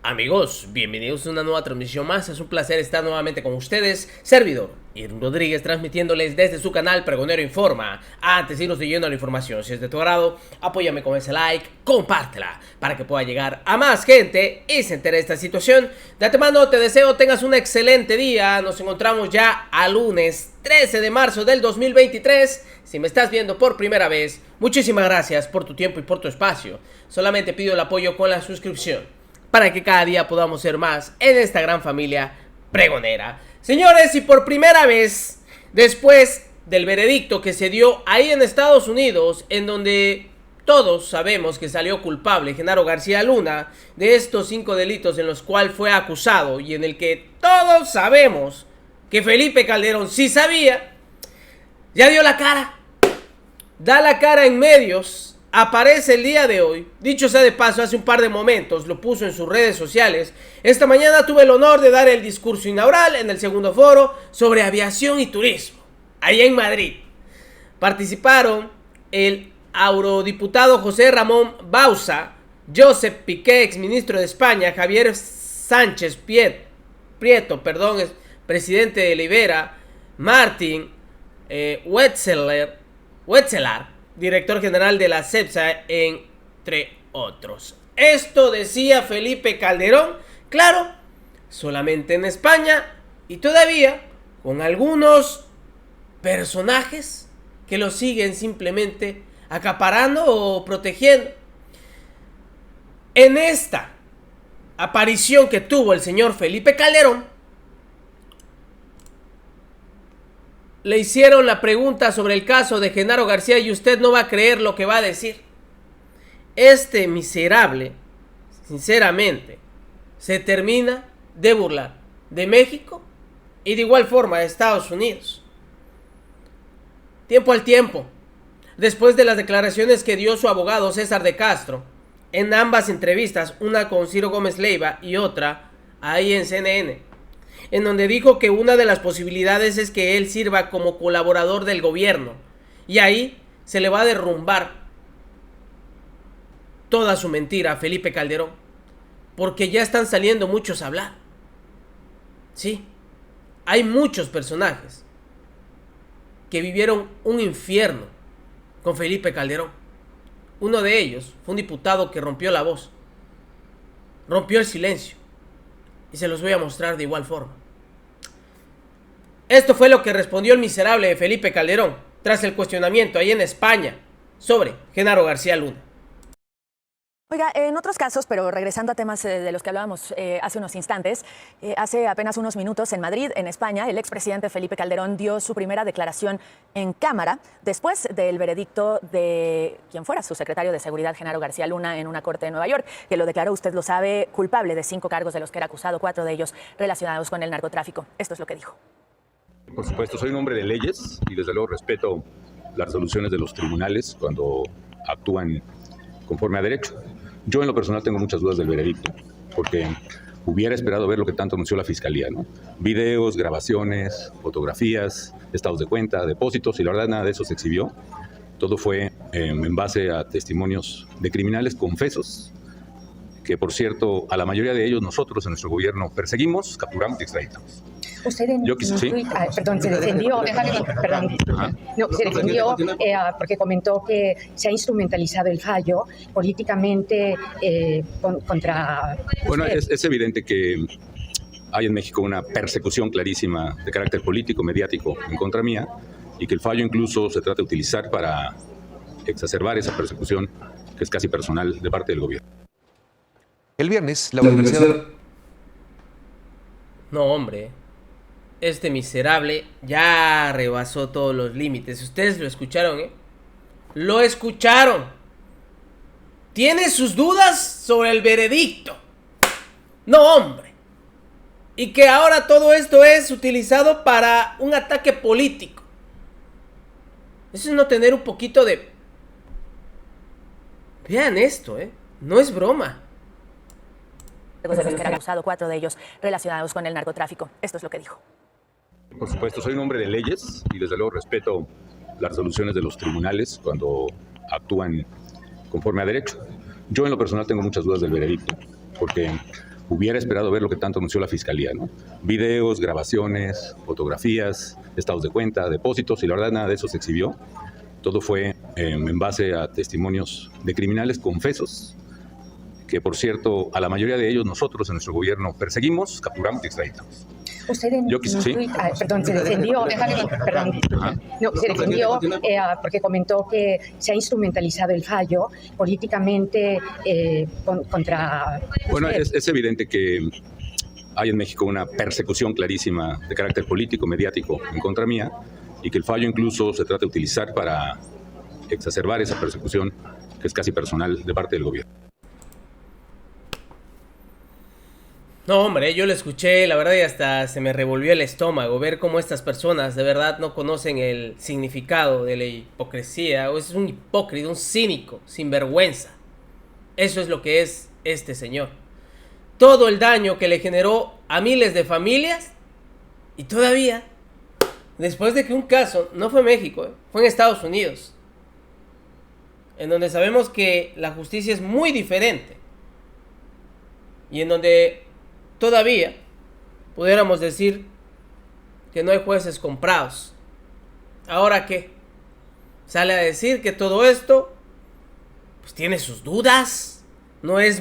Amigos, bienvenidos a una nueva transmisión más. Es un placer estar nuevamente con ustedes. Servidor Irving Rodríguez, transmitiéndoles desde su canal Pregonero Informa. Antes de irnos de lleno a la información, si es de tu agrado, apóyame con ese like, compártela para que pueda llegar a más gente y se entere de esta situación. De antemano te deseo tengas un excelente día. Nos encontramos ya a lunes 13 de marzo del 2023. Si me estás viendo por primera vez, muchísimas gracias por tu tiempo y por tu espacio. Solamente pido el apoyo con la suscripción para que cada día podamos ser más en esta gran familia pregonera. Señores, y por primera vez, después del veredicto que se dio ahí en Estados Unidos, en donde todos sabemos que salió culpable Genaro García Luna de estos 5 delitos en los cuales fue acusado, y en el que todos sabemos que Felipe Calderón sí sabía, ya dio la cara, da la cara en medios. Aparece el día de hoy, dicho sea de paso, hace un par de momentos lo puso en sus redes sociales. Esta mañana tuve el honor de dar el discurso inaugural en el segundo foro sobre aviación y turismo, allá en Madrid. Participaron el eurodiputado José Ramón Bauza, Josep Piqué, exministro de España, Javier Sánchez Prieto, presidente de Libera, Martin Wetzeler, director general de la CEPSA, entre otros. Esto decía Felipe Calderón, claro, solamente en España, y todavía con algunos personajes que lo siguen simplemente acaparando o protegiendo. En esta aparición que tuvo el señor Felipe Calderón, le hicieron la pregunta sobre el caso de Genaro García y usted no va a creer lo que va a decir. Este miserable, sinceramente, se termina de burlar de México y de igual forma de Estados Unidos. Tiempo al tiempo, después de las declaraciones que dio su abogado César de Castro, en ambas entrevistas, una con Ciro Gómez Leiva y otra ahí en CNN, en donde dijo que una de las posibilidades es que él sirva como colaborador del gobierno, y ahí se le va a derrumbar toda su mentira a Felipe Calderón, porque ya están saliendo muchos a hablar. Sí, hay muchos personajes que vivieron un infierno con Felipe Calderón. Uno de ellos fue un diputado que rompió la voz, rompió el silencio, y se los voy a mostrar de igual forma. Esto fue lo que respondió el miserable de Felipe Calderón tras el cuestionamiento ahí en España sobre Genaro García Luna. Oiga, en otros casos, pero regresando a temas de los que hablábamos hace unos instantes, hace apenas unos minutos en Madrid, en España, el expresidente Felipe Calderón dio su primera declaración en cámara después del veredicto de quien fuera su secretario de Seguridad, Genaro García Luna, en una corte de Nueva York, que lo declaró, usted lo sabe, culpable de 5 cargos de los que era acusado, 4 de ellos relacionados con el narcotráfico. Esto es lo que dijo. Por supuesto, soy un hombre de leyes y desde luego respeto las resoluciones de los tribunales cuando actúan conforme a derecho. Yo en lo personal tengo muchas dudas del veredicto, porque hubiera esperado ver lo que tanto anunció la Fiscalía, ¿no? Videos, grabaciones, fotografías, estados de cuenta, depósitos, y la verdad nada de eso se exhibió. Todo fue en base a testimonios de criminales confesos, que por cierto, a la mayoría de ellos nosotros en nuestro gobierno perseguimos, capturamos y extraditamos. Usted en ¿Sí? tweet, perdón, se defendió, se defendió porque comentó que se ha instrumentalizado el fallo políticamente contra... Bueno, es evidente que hay en México una persecución clarísima de carácter político, mediático en contra mía, y que el fallo incluso se trata de utilizar para exacerbar esa persecución que es casi personal de parte del gobierno. El viernes, la universidad... No, hombre, este miserable ya rebasó todos los límites. Ustedes lo escucharon, ¿eh? Lo escucharon. Tiene sus dudas sobre el veredicto. No, hombre. Y que ahora todo esto es utilizado para un ataque político. Eso es no tener un poquito de... Vean esto, ¿eh? No es broma. De los que era acusado, 4 de ellos relacionados con el narcotráfico. Esto es lo que dijo. Por supuesto, soy un hombre de leyes y desde luego respeto las resoluciones de los tribunales cuando actúan conforme a derecho. Yo en lo personal tengo muchas dudas del veredicto, porque hubiera esperado ver lo que tanto anunció la Fiscalía, ¿no? Videos, grabaciones, fotografías, estados de cuenta, depósitos, y la verdad nada de eso se exhibió. Todo fue en base a testimonios de criminales confesos, que por cierto, a la mayoría de ellos nosotros en nuestro gobierno perseguimos, capturamos y extraditamos. Usted Sí. se defendió, porque comentó que se ha instrumentalizado el fallo políticamente contra Bueno, usted. es evidente que hay en México una persecución clarísima de carácter político, mediático en contra mía, y que el fallo incluso se trata de utilizar para exacerbar esa persecución que es casi personal de parte del gobierno. No, hombre, yo lo escuché, la verdad, y hasta se me revolvió el estómago ver cómo estas personas de verdad no conocen el significado de la hipocresía. O es un hipócrita, un cínico, sinvergüenza. Eso es lo que es este señor. Todo el daño que le generó a miles de familias, y todavía, después de que un caso, no fue en México, fue en Estados Unidos, en donde sabemos que la justicia es muy diferente, y en donde todavía pudiéramos decir que no hay jueces comprados. ¿Ahora qué? Sale a decir que todo esto pues tiene sus dudas, no es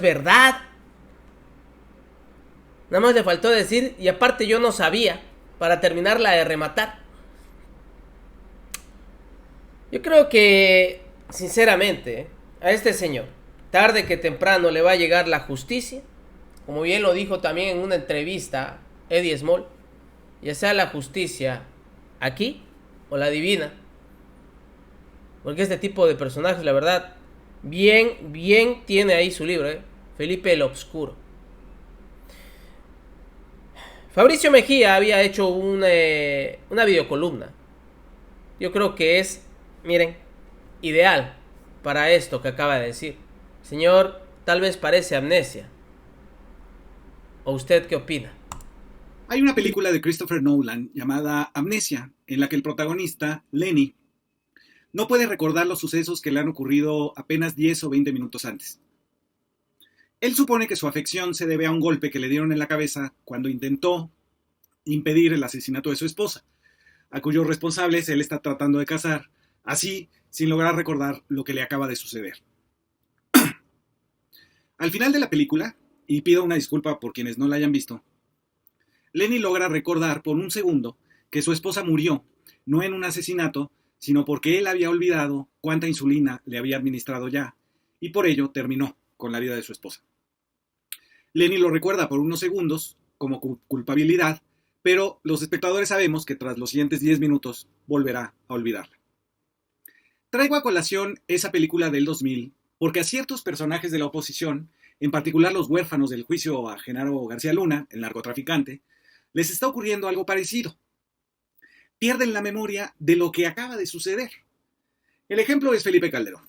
verdad. Nada más le faltó decir, y aparte yo no sabía, para terminarla de rematar. Yo creo que, sinceramente, a este señor, tarde que temprano le va a llegar la justicia. Como bien lo dijo también en una entrevista Eddie Small, ya sea la justicia aquí o la divina. Porque este tipo de personajes, la verdad, bien tiene ahí su libro, Felipe el Obscuro. Fabricio Mejía había hecho una videocolumna. Yo creo que es, miren, ideal para esto que acaba de decir. Señor, tal vez parece amnesia. ¿O usted qué opina? Hay una película de Christopher Nolan llamada Amnesia, en la que el protagonista, Lenny, no puede recordar los sucesos que le han ocurrido apenas 10 o 20 minutos antes. Él supone que su afección se debe a un golpe que le dieron en la cabeza cuando intentó impedir el asesinato de su esposa, a cuyos responsables él está tratando de cazar, así sin lograr recordar lo que le acaba de suceder. Al final de la película, y pido una disculpa por quienes no la hayan visto, Lenny logra recordar por un segundo que su esposa murió, no en un asesinato, sino porque él había olvidado cuánta insulina le había administrado ya, y por ello terminó con la vida de su esposa. Lenny lo recuerda por unos segundos como culpabilidad, pero los espectadores sabemos que tras los siguientes 10 minutos volverá a olvidarla. Traigo a colación esa película del 2000 porque a ciertos personajes de la oposición, en particular los huérfanos del juicio a Genaro García Luna, el narcotraficante, les está ocurriendo algo parecido. Pierden la memoria de lo que acaba de suceder. El ejemplo es Felipe Calderón.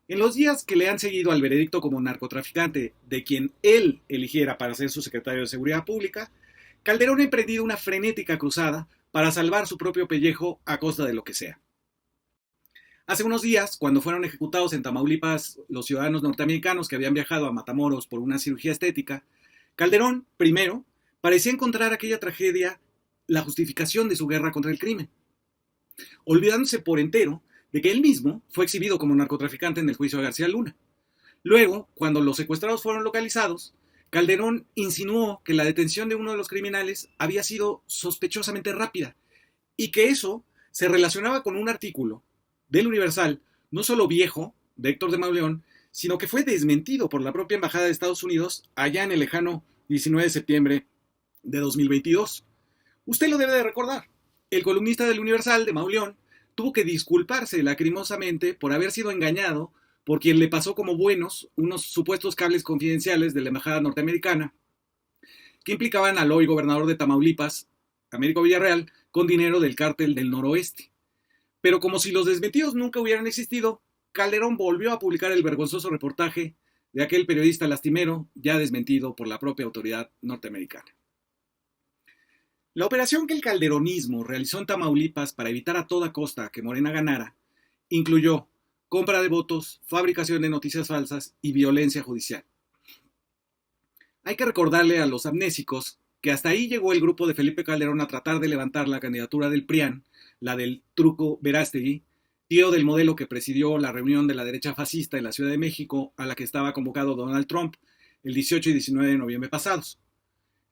En los días que le han seguido al veredicto como narcotraficante de quien él eligiera para ser su secretario de Seguridad Pública, Calderón ha emprendido una frenética cruzada para salvar su propio pellejo a costa de lo que sea. Hace unos días, cuando fueron ejecutados en Tamaulipas los ciudadanos norteamericanos que habían viajado a Matamoros por una cirugía estética, Calderón, primero, parecía encontrar aquella tragedia la justificación de su guerra contra el crimen, olvidándose por entero de que él mismo fue exhibido como narcotraficante en el juicio de García Luna. Luego, cuando los secuestrados fueron localizados, Calderón insinuó que la detención de uno de los criminales había sido sospechosamente rápida y que eso se relacionaba con un artículo del Universal, no solo viejo, de Héctor de Mauleón, sino que fue desmentido por la propia Embajada de Estados Unidos allá en el lejano 19 de septiembre de 2022. Usted lo debe de recordar. El columnista del Universal, de Mauleón, tuvo que disculparse lacrimosamente por haber sido engañado por quien le pasó como buenos unos supuestos cables confidenciales de la embajada norteamericana que implicaban al hoy gobernador de Tamaulipas, Américo Villarreal, con dinero del cártel del Noroeste. Pero como si los desmentidos nunca hubieran existido, Calderón volvió a publicar el vergonzoso reportaje de aquel periodista lastimero ya desmentido por la propia autoridad norteamericana. La operación que el calderonismo realizó en Tamaulipas para evitar a toda costa que Morena ganara incluyó compra de votos, fabricación de noticias falsas y violencia judicial. Hay que recordarle a los amnésicos que hasta ahí llegó el grupo de Felipe Calderón a tratar de levantar la candidatura del PRIAN, la del Truco Verástegui, tío del modelo que presidió la reunión de la derecha fascista en la Ciudad de México a la que estaba convocado Donald Trump el 18 y 19 de noviembre pasados.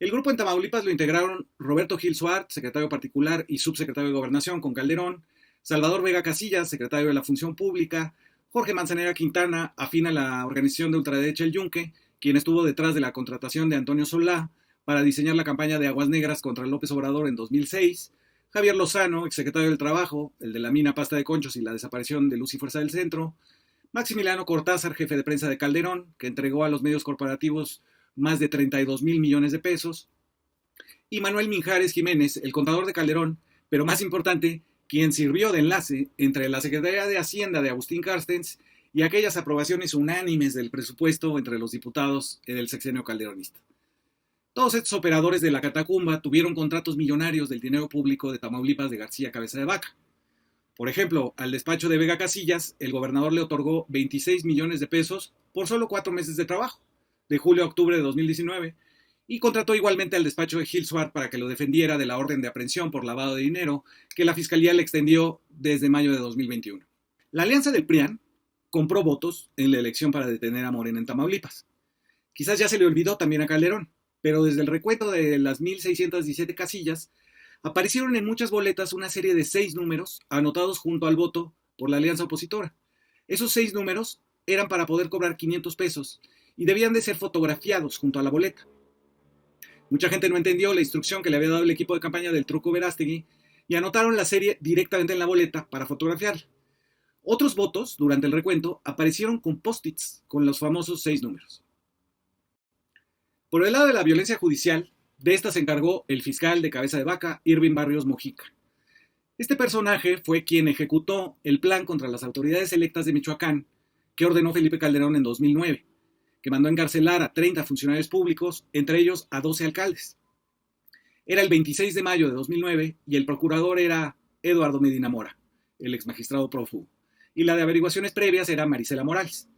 El grupo en Tamaulipas lo integraron Roberto Gil Suárez, secretario particular y subsecretario de Gobernación con Calderón, Salvador Vega Casillas, secretario de la Función Pública, Jorge Manzanera Quintana, afín a la organización de ultraderecha El Yunque, quien estuvo detrás de la contratación de Antonio Solá para diseñar la campaña de Aguas Negras contra López Obrador en 2006, Javier Lozano, exsecretario del Trabajo, el de la mina Pasta de Conchos y la desaparición de Luz y Fuerza del Centro, Maximiliano Cortázar, jefe de prensa de Calderón, que entregó a los medios corporativos más de 32 mil millones de pesos, y Manuel Minjares Jiménez, el contador de Calderón, pero más importante, quien sirvió de enlace entre la Secretaría de Hacienda de Agustín Carstens y aquellas aprobaciones unánimes del presupuesto entre los diputados del sexenio calderonista. Todos estos operadores de la catacumba tuvieron contratos millonarios del dinero público de Tamaulipas de García Cabeza de Vaca. Por ejemplo, al despacho de Vega Casillas, el gobernador le otorgó 26 millones de pesos por solo 4 meses de trabajo, de julio a octubre de 2019, y contrató igualmente al despacho de Gil Suárez para que lo defendiera de la orden de aprehensión por lavado de dinero que la Fiscalía le extendió desde mayo de 2021. La alianza del PRIAN compró votos en la elección para detener a Morena en Tamaulipas. Quizás ya se le olvidó también a Calderón, pero desde el recuento de las 1.617 casillas, aparecieron en muchas boletas una serie de 6 números anotados junto al voto por la alianza opositora. Esos 6 números eran para poder cobrar 500 pesos y debían de ser fotografiados junto a la boleta. Mucha gente no entendió la instrucción que le había dado el equipo de campaña del Truco Verástegui y anotaron la serie directamente en la boleta para fotografiarla. Otros votos, durante el recuento, aparecieron con post-its con los famosos 6 números. Por el lado de la violencia judicial, de esta se encargó el fiscal de Cabeza de Vaca, Irving Barrios Mojica. Este personaje fue quien ejecutó el plan contra las autoridades electas de Michoacán que ordenó Felipe Calderón en 2009, que mandó encarcelar a 30 funcionarios públicos, entre ellos a 12 alcaldes. Era el 26 de mayo de 2009 y el procurador era Eduardo Medina Mora, el exmagistrado prófugo, y la de averiguaciones previas era Marisela Morales.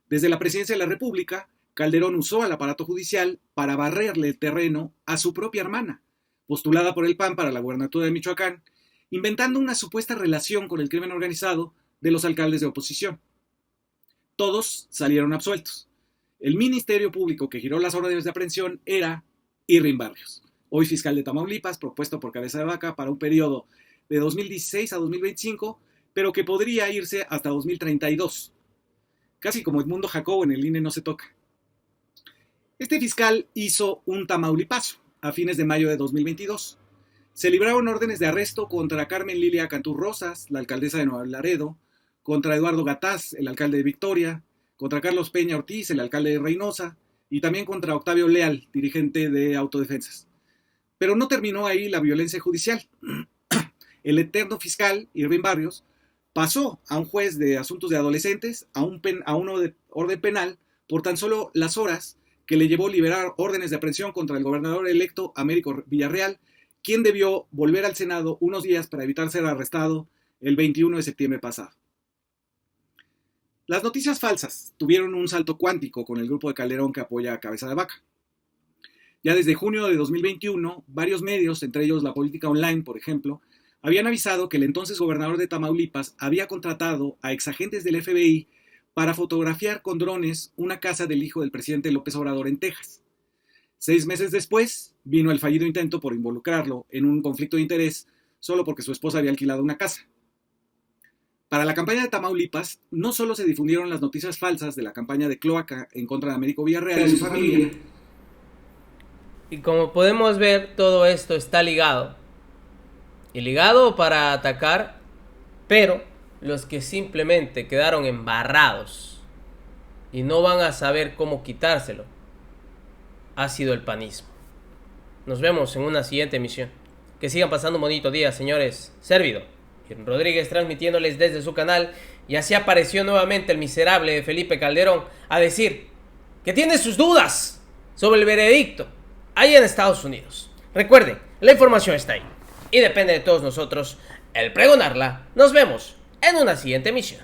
Desde la presidencia de la República, Calderón usó al aparato judicial para barrerle el terreno a su propia hermana, postulada por el PAN para la gubernatura de Michoacán, inventando una supuesta relación con el crimen organizado de los alcaldes de oposición. Todos salieron absueltos. El Ministerio Público que giró las órdenes de aprehensión era Irving Barrios, hoy fiscal de Tamaulipas, propuesto por Cabeza de Vaca para un periodo de 2016 a 2025, pero que podría irse hasta 2032. Casi como Edmundo Jacobo en el INE no se toca. Este fiscal hizo un tamaulipaso a fines de mayo de 2022. Se libraron órdenes de arresto contra Carmen Lilia Cantú Rosas, la alcaldesa de Nuevo Laredo, contra Eduardo Gataz, el alcalde de Victoria, contra Carlos Peña Ortiz, el alcalde de Reynosa, y también contra Octavio Leal, dirigente de Autodefensas. Pero no terminó ahí la violencia judicial. El eterno fiscal, Irving Barrios, pasó a un juez de asuntos de adolescentes, a uno de orden penal, por tan solo las horas que le llevó liberar órdenes de aprehensión contra el gobernador electo Américo Villarreal, quien debió volver al Senado unos días para evitar ser arrestado el 21 de septiembre pasado. Las noticias falsas tuvieron un salto cuántico con el grupo de Calderón que apoya a Cabeza de Vaca. Ya desde junio de 2021, varios medios, entre ellos La Política Online, por ejemplo, habían avisado que el entonces gobernador de Tamaulipas había contratado a exagentes del FBI para fotografiar con drones una casa del hijo del presidente López Obrador en Texas. 6 meses después, vino el fallido intento por involucrarlo en un conflicto de interés solo porque su esposa había alquilado una casa. Para la campaña de Tamaulipas, no solo se difundieron las noticias falsas de la campaña de Cloaca en contra de Américo Villarreal y su familia. Y como podemos ver, todo esto está ligado. Y ligado para atacar, pero los que simplemente quedaron embarrados y no van a saber cómo quitárselo, ha sido el panismo. Nos vemos en una siguiente emisión. Que sigan pasando un bonito día, señores. Servidor Irving Rodríguez transmitiéndoles desde su canal. Y así apareció nuevamente el miserable de Felipe Calderón a decir que tiene sus dudas sobre el veredicto allá en Estados Unidos. Recuerden, la información está ahí y depende de todos nosotros el pregonarla. Nos vemos en una siguiente emisión.